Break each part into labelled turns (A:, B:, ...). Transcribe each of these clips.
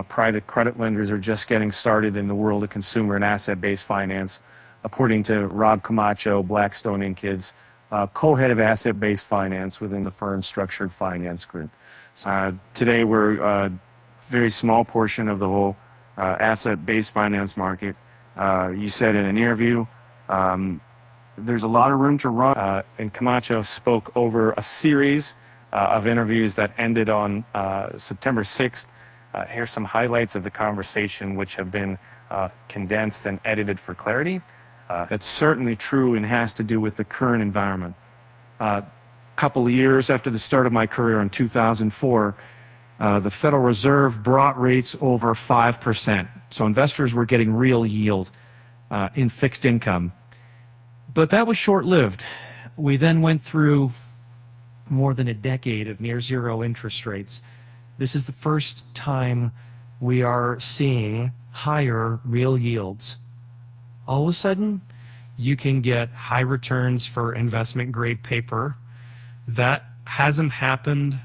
A: Private credit lenders are just getting started in the world of consumer and asset-based finance, according to Rob Camacho, Blackstone Inc. Co-head of asset-based finance within the firm's structured finance group. Today, we're a very small portion of the whole asset-based finance market. You said in an interview, there's a lot of room to run, and Camacho spoke over a series of interviews that ended on September 6th. Here's some highlights of the conversation, which have been condensed and edited for clarity. That's certainly true and has to do with the current environment. A couple of years after the start of my career in 2004, the Federal Reserve brought rates over 5%. So investors were getting real yield in fixed income. But that was short-lived. We then went through more than a decade of near zero interest rates. This is the first time we are seeing higher real yields. All of a sudden, you can get high returns for investment grade paper. That hasn't happened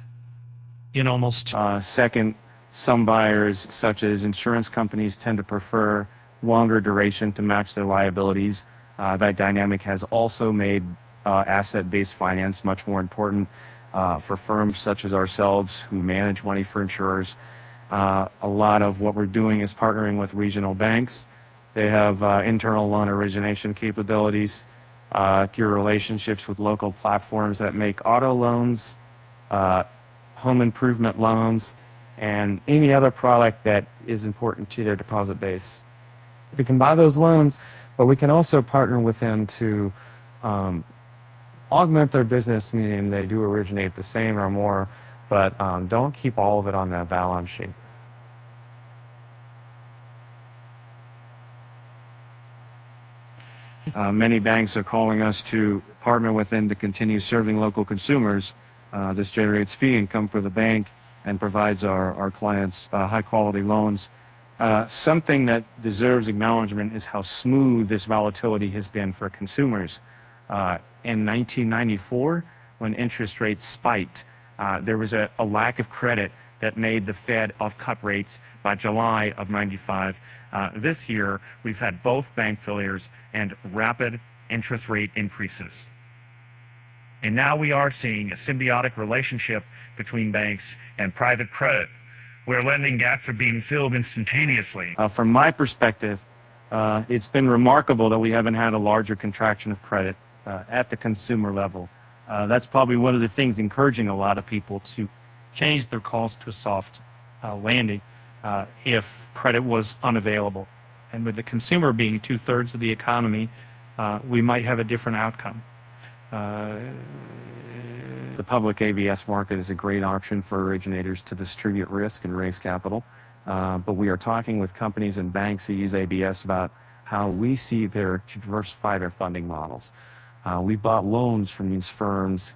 A: in almost... Second, some buyers, such as insurance companies, tend to prefer longer duration to match their liabilities. That dynamic has also made asset-based finance much more important for firms such as ourselves who manage money for insurers. A lot of what we're doing is partnering with regional banks. They have internal loan origination capabilities, your relationships with local platforms that make auto loans, home improvement loans, and any other product that is important to their deposit base. We can buy those loans, but we can also partner with them to augment their business, meaning they do originate the same or more, but don't keep all of it on that balance sheet. Many banks are calling us to partner with them to continue serving local consumers. This generates fee income for the bank and provides our clients high-quality loans. Something that deserves acknowledgement is how smooth this volatility has been for consumers. In 1994, when interest rates spiked, there was a lack of credit that made the Fed cut rates by July of '95. This year, we've had both bank failures and rapid interest rate increases. And now we are seeing a symbiotic relationship between banks and private credit, where lending gaps are being filled instantaneously. From my perspective, it's been remarkable that we haven't had a larger contraction of credit at the consumer level. That's probably one of the things encouraging a lot of people to change their calls to a soft landing if credit was unavailable. And with the consumer being 2/3 of the economy, we might have a different outcome. The public ABS market is a great option for originators to distribute risk and raise capital. But we are talking with companies and banks who use ABS about how we see to diversify their funding models. We bought loans from these firms,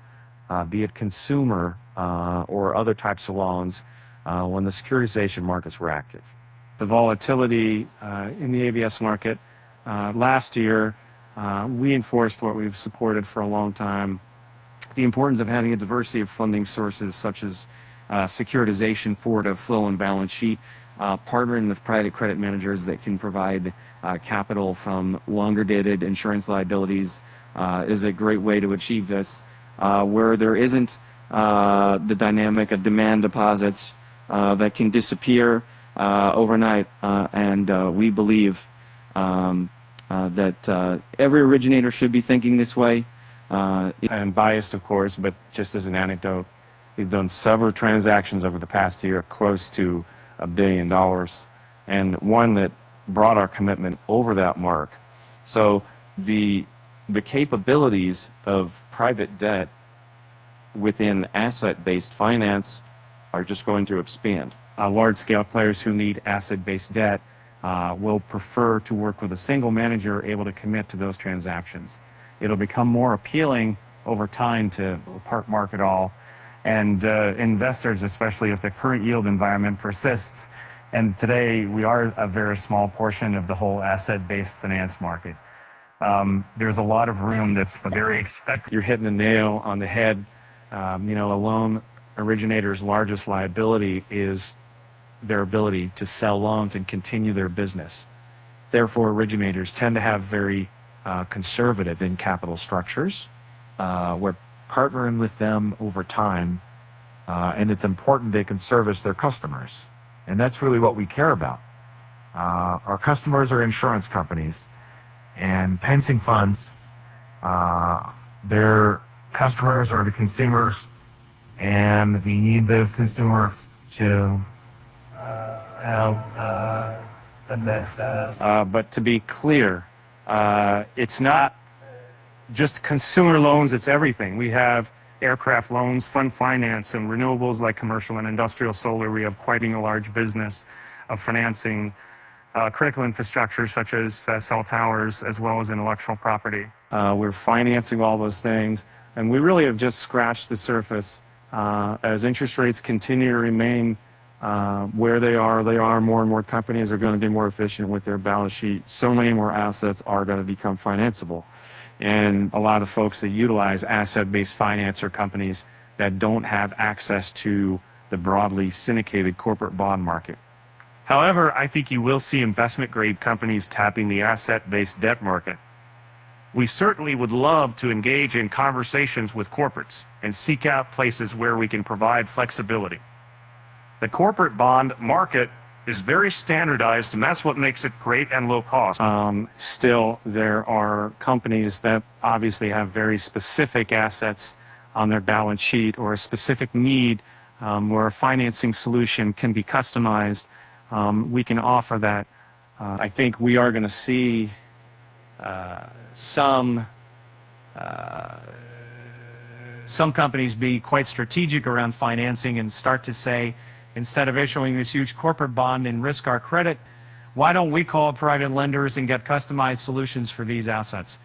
A: be it consumer or other types of loans, when the securitization markets were active. The volatility in the ABS market last year reinforced what we've supported for a long time: the importance of having a diversity of funding sources such as securitization, forward flow, and balance sheet. Partnering with private credit managers that can provide capital from longer dated insurance liabilities is a great way to achieve this. Where there isn't the dynamic of demand deposits that can disappear overnight, and we believe that every originator should be thinking this way. I'm biased, of course, but just as an anecdote, we've done several transactions over the past year close to $1 billion, and one that brought our commitment over that mark. So the capabilities of private debt within asset-based finance are just going to expand. Large-scale players who need asset-based debt will prefer to work with a single manager able to commit to those transactions. It'll become more appealing over time to part market all, and investors, especially if the current yield environment persists. And today we are a very small portion of the whole asset-based finance market. There's a lot of room that's very expected. You're hitting the nail on the head. A loan originator's largest liability is
B: their ability to sell loans and continue their business. Therefore, originators tend to have very conservative in capital structures. We're partnering with them over time, and it's important they can service their customers. And that's really what we care about. Our customers are insurance companies and pension funds. Their customers are the consumers, and we need those consumers to have the next.
A: But to be clear, it's not just consumer loans, it's everything. We have aircraft loans, fund finance, and renewables like commercial and industrial solar. We have quite a large business of financing critical infrastructure such as cell towers, as well as intellectual property. We're financing all those things, and we really have just scratched the surface. As interest rates continue to remain where they are, more and more companies are going to be more efficient with their balance sheet. So many more assets are going to become financeable. And a lot of folks that utilize asset-based finance are companies that don't have access to the broadly syndicated corporate bond market. However, I think you will see investment-grade companies tapping the asset-based debt market. We certainly would love to engage in conversations with corporates and seek out places where we can provide flexibility. The corporate bond market is very standardized, and that's what makes it great and low cost. Still, there are companies that obviously have very specific assets on their balance sheet or a specific need where a financing solution can be customized. We can offer that. I think we are going to see some companies be quite strategic around financing and start to say, instead of issuing this huge corporate bond and risk our credit, why don't we call private lenders and get customized solutions for these assets?